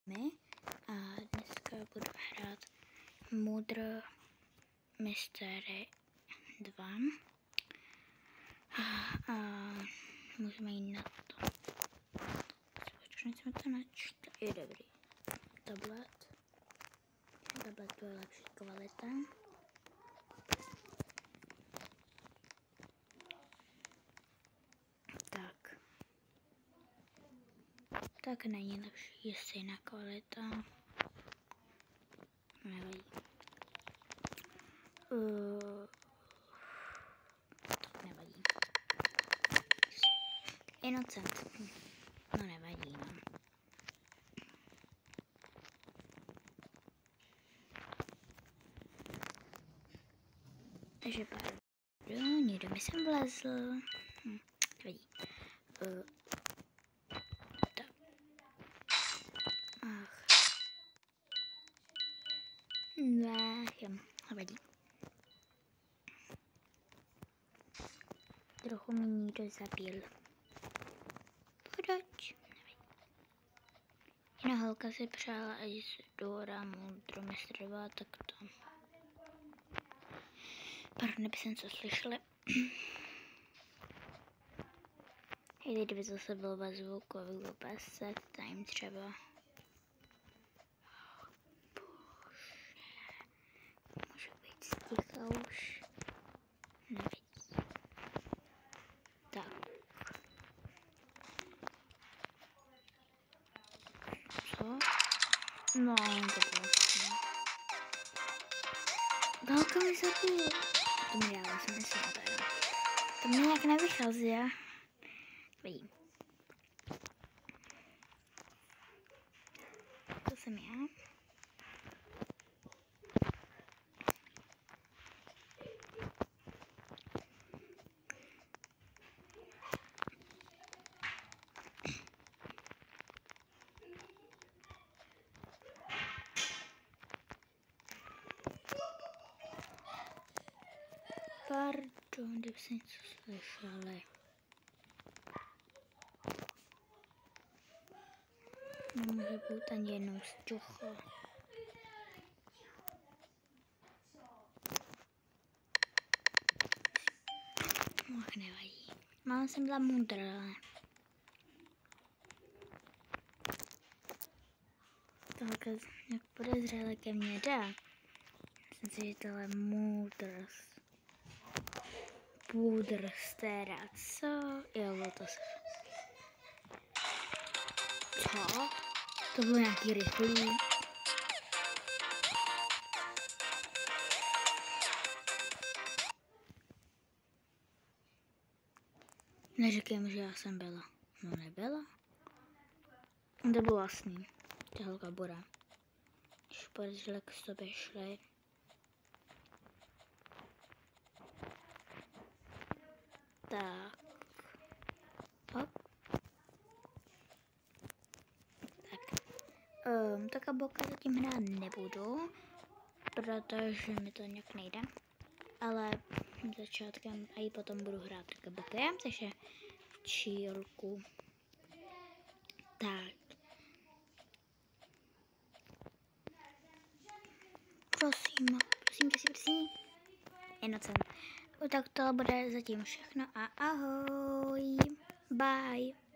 A dneska budu hrát Murder Mystery 2 a můžeme jít na to. Počkej, jsme to načli. Je dobrý. Tablet bude lepší kvalita. Tak není lepší, je stejná kvalita. Nevadí. Tak nevadí. Innocent. No nevadí, no. Takže pardon, někdo mi sem vlezl. Nevadí. Nevadí. Trochu mi někdo zabil. Proč? Nevadí. Jiná holka si přála, ať se dohrá Murder Mystery 2, tak to. Pardon, neby jsem co slyšeli. Hej, kdyby zase byl bez zvuku, byl bez set time třeba. Můžu být sticha už. Nevidí. Tak. Co? No, to bylo. Dálka mi zabije. To mi dává smysl. To mi nějak nevychází, já. Vidím. To jsem já. Pardon, kdyby se něco slyšeli. Nemůže být ani jednou sťucha. Nevadí. Mám jsem byla moudrá. Tohle jak podezřele ke mně jde. Myslím si, že tohle je moudrost. Půdrstera, co? Jo, to se... Co? To bylo nějaký rychlý. Neříkám, že já jsem byla. No nebyla. To bylo jasný. Ta holka bude. Když podezřele k sobě šli. Tak. Hop. Tak a boka zatím hrát nebudu, protože mi to nějak nejde. Ale začátkem a i potom budu hrát také bokem, takže v čílku. Tak. Prosím, prosím. Innocent. Tak to bude zatím všechno a ahoj. Bye.